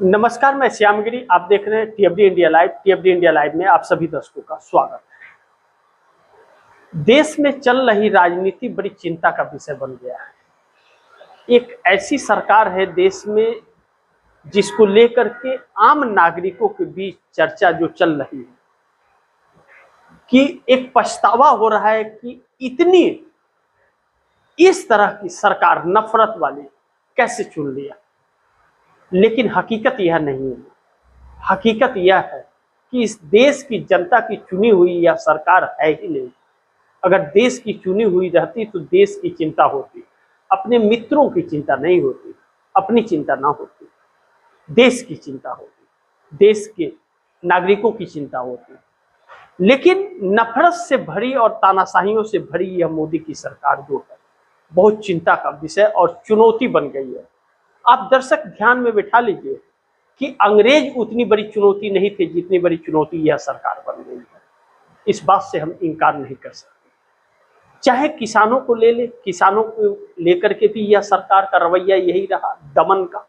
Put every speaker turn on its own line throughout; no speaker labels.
नमस्कार, मैं श्यामगिरी। आप देख रहे हैं टीएफडी इंडिया लाइव। टीएफडी इंडिया लाइव में आप सभी दर्शकों का स्वागत है। देश में चल रही राजनीति बड़ी चिंता का विषय बन गया है। एक ऐसी सरकार है देश में जिसको लेकर के आम नागरिकों के बीच चर्चा जो चल रही है कि एक पछतावा हो रहा है कि इतनी इस तरह की सरकार नफरत वाली कैसे चुन लिया। लेकिन हकीकत यह नहीं है। हकीकत यह है कि इस देश की जनता की चुनी हुई यह सरकार है ही नहीं। अगर देश की चुनी हुई रहती तो देश की चिंता होती, अपने मित्रों की चिंता नहीं होती, अपनी चिंता ना होती, देश की चिंता होती, देश के नागरिकों की चिंता होती। लेकिन नफरत से भरी और तानाशाहियों से भरी यह मोदी की सरकार जो है बहुत चिंता का विषय और चुनौती बन गई है। आप दर्शक ध्यान में बिठा लीजिए कि अंग्रेज उतनी बड़ी चुनौती नहीं थे जितनी बड़ी चुनौती यह सरकार बन गई है। इस बात से हम इनकार नहीं कर सकते। चाहे किसानों को ले ले, किसानों को लेकर के भी यह सरकार का रवैया यही रहा, दमन का।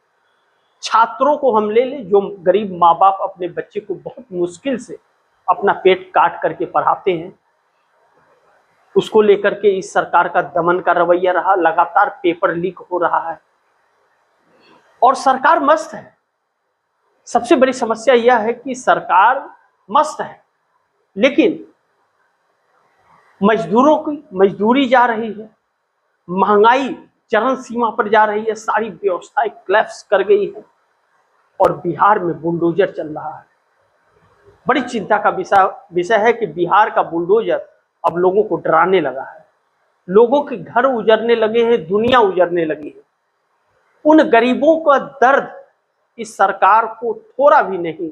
छात्रों को हम ले ले, जो गरीब माँ बाप अपने बच्चे को बहुत मुश्किल से अपना पेट काट करके पढ़ाते हैं, उसको लेकर के इस सरकार का दमन का रवैया रहा। लगातार पेपर लीक हो रहा है और सरकार मस्त है। सबसे बड़ी समस्या यह है कि सरकार मस्त है, लेकिन मजदूरों की मजदूरी जा रही है, महंगाई चरम सीमा पर जा रही है, सारी व्यवस्थाएं क्लैप्स कर गई है और बिहार में बुलडोजर चल रहा है। बड़ी चिंता का विषय है कि बिहार का बुलडोजर अब लोगों को डराने लगा है। लोगों के घर उजड़ने लगे हैं, दुनिया उजड़ने लगी है। उन गरीबों का दर्द इस सरकार को थोड़ा भी नहीं,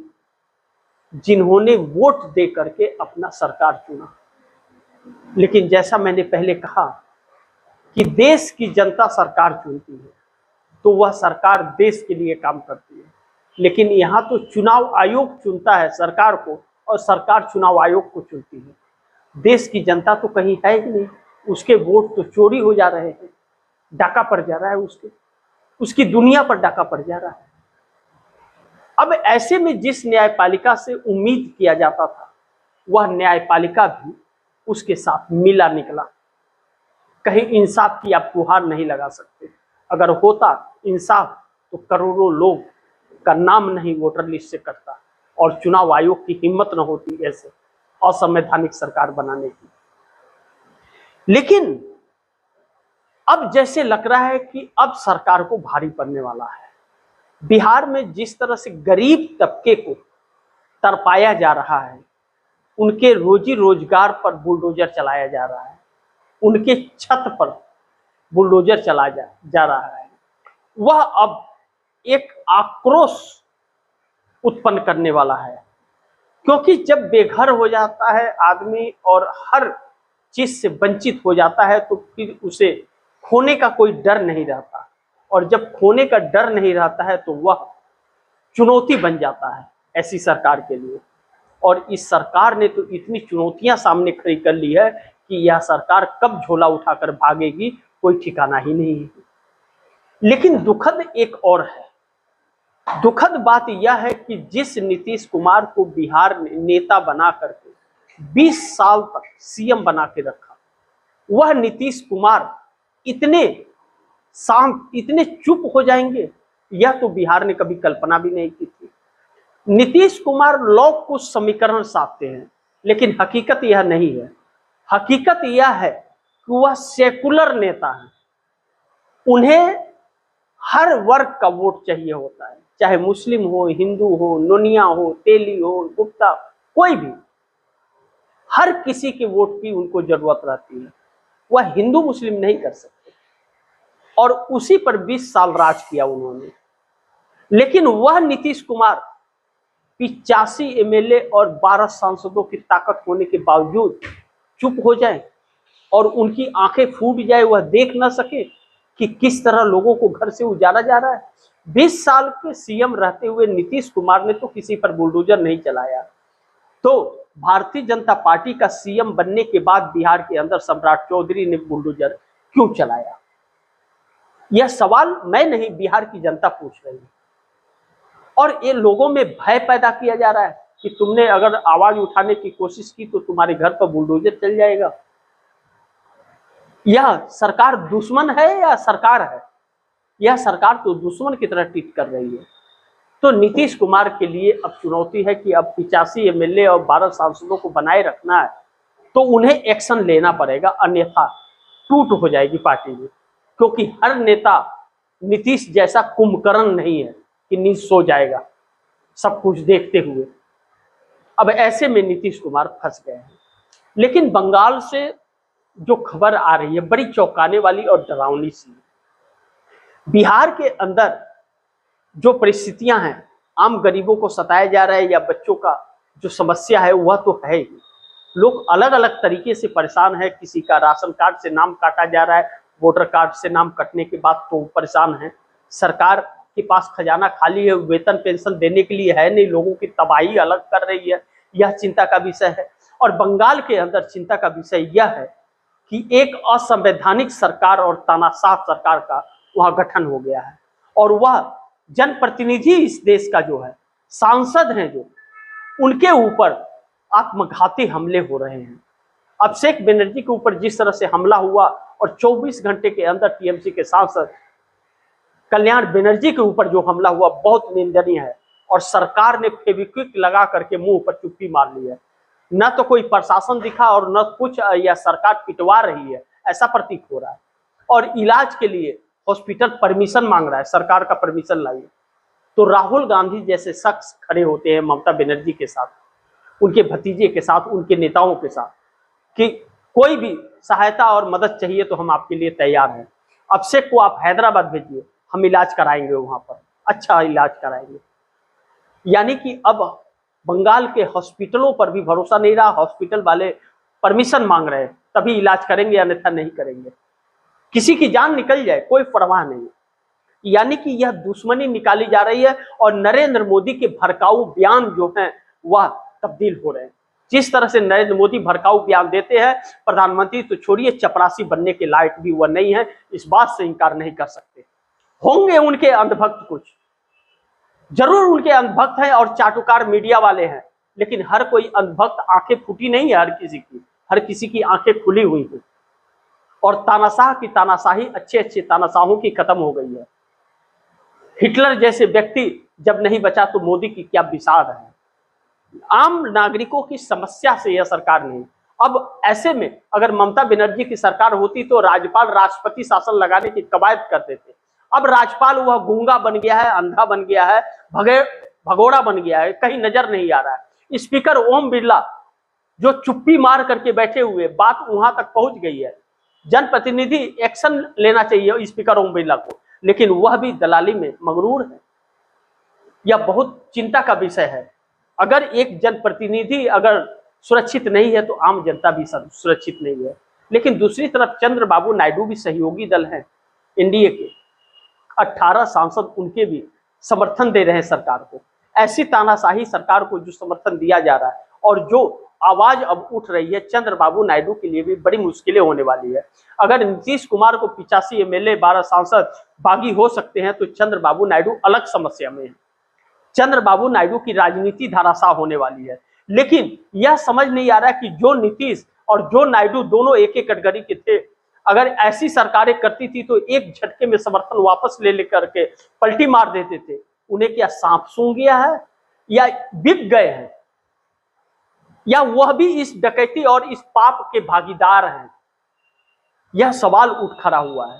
जिन्होंने वोट दे करके अपना सरकार चुना। लेकिन जैसा मैंने पहले कहा कि देश की जनता सरकार चुनती है तो वह सरकार देश के लिए काम करती है। लेकिन यहाँ तो चुनाव आयोग चुनता है सरकार को और सरकार चुनाव आयोग को चुनती है। देश की जनता तो कहीं है ही नहीं। उसके वोट तो चोरी हो जा रहे हैं, डाका पड़ जा रहा है, उसकी दुनिया पर डाका पड़ जा रहा है। अब ऐसे में जिस न्यायपालिका से उम्मीद किया जाता था वह न्यायपालिका भी उसके साथ मिला निकला। कहीं इंसाफ की आप गुहार नहीं लगा सकते। अगर होता इंसाफ तो करोड़ों लोग का नाम नहीं वोटर लिस्ट से कटता और चुनाव आयोग की हिम्मत न होती ऐसे असंवैधानिक सरकार बनाने की। लेकिन अब जैसे लग रहा है कि अब सरकार को भारी पड़ने वाला है। बिहार में जिस तरह से गरीब तबके को तरपाया जा रहा है, उनके रोजी रोजगार पर बुलडोजर चलाया जा रहा है, उनके छत पर बुलडोजर चला जा रहा है, वह अब एक आक्रोश उत्पन्न करने वाला है। क्योंकि जब बेघर हो जाता है आदमी और हर चीज से वंचित हो जाता है तो फिर उसे खोने का कोई डर नहीं रहता, और जब खोने का डर नहीं रहता है तो वह चुनौती बन जाता है ऐसी सरकार के लिए। और इस सरकार ने तो इतनी चुनौतियां सामने खड़ी कर ली है कि यह सरकार कब झोला उठाकर भागेगी कोई ठिकाना ही नहीं है। लेकिन दुखद एक और है। दुखद बात यह है कि जिस नीतीश कुमार को बिहार में नेता बना करके 20 साल तक सीएम बना के रखा, वह नीतीश कुमार इतने शांत, इतने चुप हो जाएंगे, यह तो बिहार ने कभी कल्पना भी नहीं की थी। नीतीश कुमार लोग कुछ समीकरण साधते हैं, लेकिन हकीकत यह नहीं है। हकीकत यह है कि वह सेकुलर नेता है। उन्हें हर वर्ग का वोट चाहिए होता है, चाहे मुस्लिम हो, हिंदू हो, नोनिया हो, तेली हो, गुप्ता, कोई भी, हर किसी के वोट की उनको जरूरत रहती है। वह हिंदू मुस्लिम नहीं कर सकते और उसी पर 20 साल राज किया उन्होंने। लेकिन वह नीतीश कुमार 85 एमएलए और 12 सांसदों की ताकत होने के बावजूद चुप हो जाए और उनकी आंखें फूट जाए, वह देख ना सके कि किस तरह लोगों को घर से उजाड़ा जा रहा है। 20 साल के सीएम रहते हुए नीतीश कुमार ने तो किसी पर बुलडोजर नहीं चलाया, तो भारतीय जनता पार्टी का सीएम बनने के बाद बिहार के अंदर सम्राट चौधरी ने बुलडोजर क्यों चलाया? यह सवाल मैं नहीं, बिहार की जनता पूछ रही है। और ये लोगों में भय पैदा किया जा रहा है कि तुमने अगर आवाज उठाने की कोशिश की तो तुम्हारे घर पर बुलडोजर चल जाएगा। यह सरकार दुश्मन है या सरकार है? यह सरकार तो दुश्मन की तरह ट्रीट कर रही है। तो नीतीश कुमार के लिए अब चुनौती है कि अब 85 एमएलए और 12 सांसदों को बनाए रखना है, तो उन्हें एक्शन लेना पड़ेगा, अन्यथा टूट हो जाएगी पार्टी में। क्योंकि हर नेता नीतीश जैसा कुंभकर्ण नहीं है कि नींद सो जाएगा सब कुछ देखते हुए। अब ऐसे में नीतीश कुमार फंस गए हैं। लेकिन बंगाल से जो खबर आ रही है बड़ी चौंकाने वाली और डरावनी सी। बिहार के अंदर जो परिस्थितियां हैं, आम गरीबों को सताया जा रहा है या बच्चों का जो समस्या है वह तो है ही। लोग अलग अलग तरीके से परेशान है। किसी का राशन कार्ड से नाम काटा जा रहा है, वोटर कार्ड से नाम कटने के बाद तो परेशान है। सरकार के पास खजाना खाली है, वेतन पेंशन देने के लिए है नहीं, लोगों की तबाही अलग कर रही है, यह चिंता का विषय है। और बंगाल के अंदर चिंता का विषय यह है कि एक असंवैधानिक सरकार और तानाशाह सरकार का वहां गठन हो गया है, और वह जनप्रतिनिधि इस देश का जो है, सांसद हैं जो, उनके ऊपर आत्मघाती हमले हो रहे हैं। अभिषेक बनर्जी के ऊपर जिस तरह से हमला हुआ और 24 घंटे के अंदर टीएमसी के सांसद कल्याण बनर्जी के ऊपर जो हमला हुआ बहुत निंदनीय है। और सरकार ने फेविक्विक लगा करके मुंह पर चुप्पी मार ली है। न तो कोई प्रशासन दिखा और न कुछ, या सरकार पिटवा रही है ऐसा प्रतीक हो रहा है। और इलाज के लिए हॉस्पिटल परमिशन मांग रहा है, सरकार का परमिशन लाइए। तो राहुल गांधी जैसे शख्स खड़े होते हैं ममता बनर्जी के साथ, उनके भतीजे के साथ, उनके नेताओं के साथ, कि कोई भी सहायता और मदद चाहिए तो हम आपके लिए तैयार हैं। अभिषेक को आप हैदराबाद भेजिए, हम इलाज कराएंगे, वहां पर अच्छा इलाज कराएंगे। यानी कि अब बंगाल के हॉस्पिटलों पर भी भरोसा नहीं रहा। हॉस्पिटल वाले परमिशन मांग रहे हैं तभी इलाज करेंगे, अन्यथा नहीं करेंगे। किसी की जान निकल जाए कोई परवाह नहीं। यानी कि यह दुश्मनी निकाली जा रही है और नरेंद्र मोदी के भड़काऊ बयान जो हैं वह तब्दील हो रहे हैं। जिस तरह से नरेंद्र मोदी भड़काऊ बयान देते हैं, प्रधानमंत्री तो छोड़िए, चपरासी बनने के लायक भी वह नहीं है, इस बात से इनकार नहीं कर सकते। होंगे उनके अंधभक्त, कुछ जरूर उनके अंधभक्त हैं और चाटुकार मीडिया वाले हैं, लेकिन हर कोई अंधभक्त आंखें फूटी नहीं है हर किसी की आंखें खुली हुई है। और तानाशाह की तानाशाही अच्छे अच्छे तानाशाहों की खत्म हो गई है। हिटलर जैसे व्यक्ति जब नहीं बचा तो मोदी की क्या विषाद है। आम नागरिकों की समस्या से यह सरकार नहीं। अब ऐसे में अगर ममता बनर्जी की सरकार होती तो राज्यपाल राष्ट्रपति शासन लगाने की कवायद करते थे। अब राज्यपाल वह गूंगा बन गया है, अंधा बन गया है, भगोड़ा बन गया है, कहीं नजर नहीं आ रहा है। स्पीकर ओम बिरला जो चुप्पी मार करके बैठे हुए, बात वहां तक पहुंच गई है। जनप्रतिनिधि एक्शन लेना चाहिए स्पीकर ओम बिरला को, लेकिन वह भी दलाली में मगरूर है। यह बहुत चिंता का विषय है। अगर एक जनप्रतिनिधि अगर सुरक्षित नहीं है तो आम जनता भी सुरक्षित नहीं है। लेकिन दूसरी तरफ चंद्रबाबू नायडू भी सहयोगी दल हैं एनडीए के, 18 सांसद उनके भी समर्थन दे रहे हैं सरकार को। ऐसी तानाशाही सरकार को जो समर्थन दिया जा रहा है और जो आवाज अब उठ रही है, चंद्रबाबू नायडू के लिए भी बड़ी मुश्किलें होने वाली है। अगर नीतीश कुमार को 85 एमएलए 12 सांसद बागी हो सकते हैं तो चंद्रबाबू नायडू अलग समस्या में है। चंद्रबाबू नायडू की राजनीति धराशाह होने वाली है। लेकिन यह समझ नहीं आ रहा है कि जो नीतीश और जो नायडू दोनों एक एक कटघरे के थे, अगर ऐसी सरकारें करती थी तो एक झटके में समर्थन वापस ले लेकर के पलटी मार देते थे। उन्हें क्या सांप सूंघ गया है या बिक गए हैं, या वह भी इस डकैती और इस पाप के भागीदार हैं? यह सवाल उठ खड़ा हुआ है।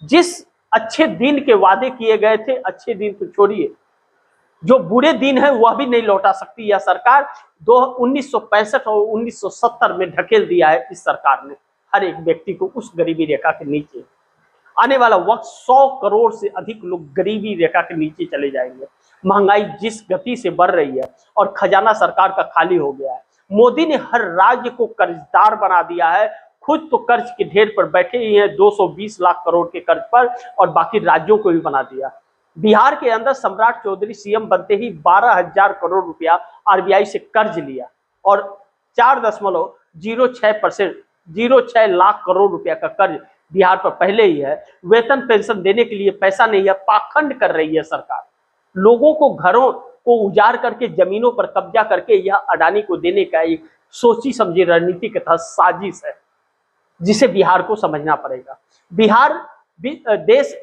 जिस अच्छे दिन के वादे किए गए थे, अच्छे दिन तो छोड़िए, जो बुरे दिन है वह भी नहीं लौटा सकती यह सरकार। 1965 और 1970 में ढकेल दिया है इस सरकार ने हर एक व्यक्ति को उस गरीबी रेखा के नीचे। आने वाला वक्त 100 करोड़ से अधिक लोग गरीबी रेखा के नीचे चले जाएंगे। महंगाई जिस गति से बढ़ रही है और खजाना सरकार का खाली हो गया है। मोदी ने हर राज्य को कर्जदार बना दिया है, खुद तो कर्ज के ढेर पर बैठे ही हैं 220 लाख करोड़ के कर्ज पर, और बाकी राज्यों को भी बना दिया। बिहार के अंदर सम्राट चौधरी सीएम बनते ही 12,000 करोड़ रुपया आरबीआई से कर्ज लिया और 4.06% 06 लाख करोड़ रुपया का कर्ज बिहार पर पहले ही है। वेतन पेंशन देने के लिए पैसा नहीं है, पाखंड कर रही है सरकार। लोगों को घरों को उजाड़ करके जमीनों पर कब्जा करके यह अडानी को देने का एक सोची समझी रणनीति के तहत साजिश है, जिसे बिहार को समझना पड़ेगा। बिहार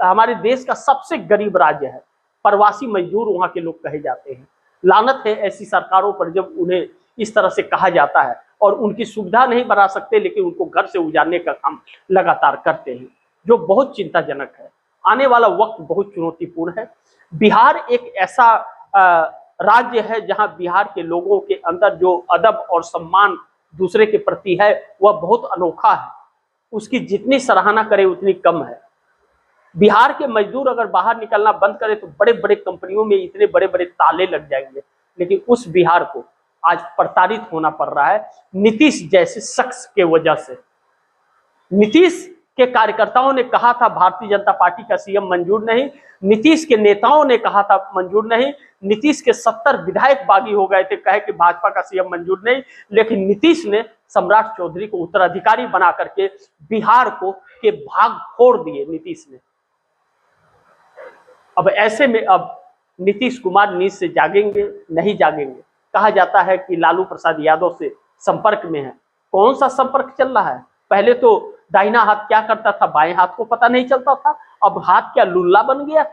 हमारे देश का सबसे गरीब राज्य है। प्रवासी मजदूर वहां के लोग कहे जाते हैं। लानत है ऐसी सरकारों पर जब उन्हें इस तरह से कहा जाता है और उनकी सुविधा नहीं बना सकते, लेकिन उनको घर से उजाड़ने का काम लगातार करते हैं, जो बहुत चिंताजनक है। आने वाला वक्त बहुत चुनौतीपूर्ण है। बिहार एक ऐसा राज्य है जहां बिहार के लोगों के अंदर जो अदब और सम्मान दूसरे के प्रति है वह बहुत अनोखा है। उसकी जितनी सराहना करे उतनी कम है। बिहार के मजदूर अगर बाहर निकलना बंद करे तो बड़े बड़े कंपनियों में इतने बड़े बड़े ताले लग जाएंगे, लेकिन उस बिहार को आज प्रताड़ित होना पड़ रहा है नीतीश जैसे शख्स के वजह से। नीतीश के कार्यकर्ताओं ने कहा था भारतीय जनता पार्टी का सीएम मंजूर नहीं, नीतीश के नेताओं ने कहा था मंजूर नहीं, नीतीश के 70 विधायक बागी हो गए थे, कहे कि भाजपा का सीएम मंजूर नहीं, लेकिन नीतीश ने सम्राट चौधरी को उत्तराधिकारी बना करके बिहार को के भाग फोड़ दिए नीतीश ने। अब ऐसे में अब नीतीश कुमार नींद से जागेंगे नहीं जागेंगे। कहा जाता है कि लालू प्रसाद यादव से संपर्क में है। कौन सा संपर्क चल रहा है? पहले तो दाहिना हाथ क्या करता था, बाएं हाथ को पता नहीं चलता था, अब हाथ क्या लुल्ला बन गया?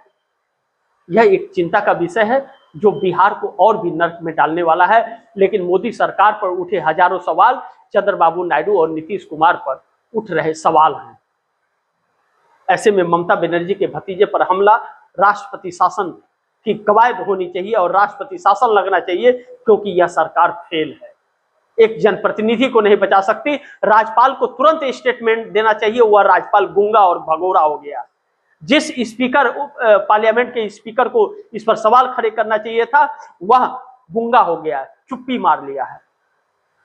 यह एक चिंता का विषय है जो बिहार को और भी नर्क में डालने वाला है। लेकिन मोदी सरकार पर उठे हजारों सवाल चंद्रबाबू नायडू और नीतीश कुमार पर उठ रहे सवाल हैं। ऐसे में ममता बनर्जी के भतीजे पर हमला, राष्ट्रपति शासन की कवायद होनी चाहिए और राष्ट्रपति शासन लगना चाहिए, क्योंकि यह सरकार फेल है। एक जनप्रतिनिधि को नहीं बचा सकती। राज्यपाल को तुरंत स्टेटमेंट देना चाहिए। वह राज्यपाल गूंगा और भगोड़ा हो गया। जिस स्पीकर पार्लियामेंट के स्पीकर को इस पर सवाल खड़े करना चाहिए था, वह गूंगा हो गया, चुप्पी मार लिया है।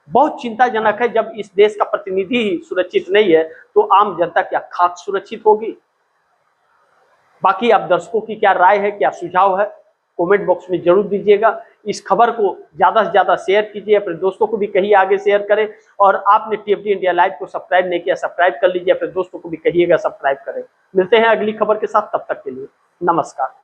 बहुत चिंताजनक है। जब इस देश का प्रतिनिधि ही सुरक्षित नहीं है तो आम जनता क्या खाक सुरक्षित होगी? बाकी आप दर्शकों की क्या राय है, क्या सुझाव है, कमेंट बॉक्स में जरूर दीजिएगा। इस खबर को ज्यादा से ज्यादा शेयर कीजिए, अपने दोस्तों को भी कहिए आगे शेयर करें। और आपने टीएफडी इंडिया लाइव को सब्सक्राइब नहीं किया, सब्सक्राइब कर लीजिए, अपने दोस्तों को भी कहिएगा सब्सक्राइब करें। मिलते हैं अगली खबर के साथ, तब तक के लिए नमस्कार।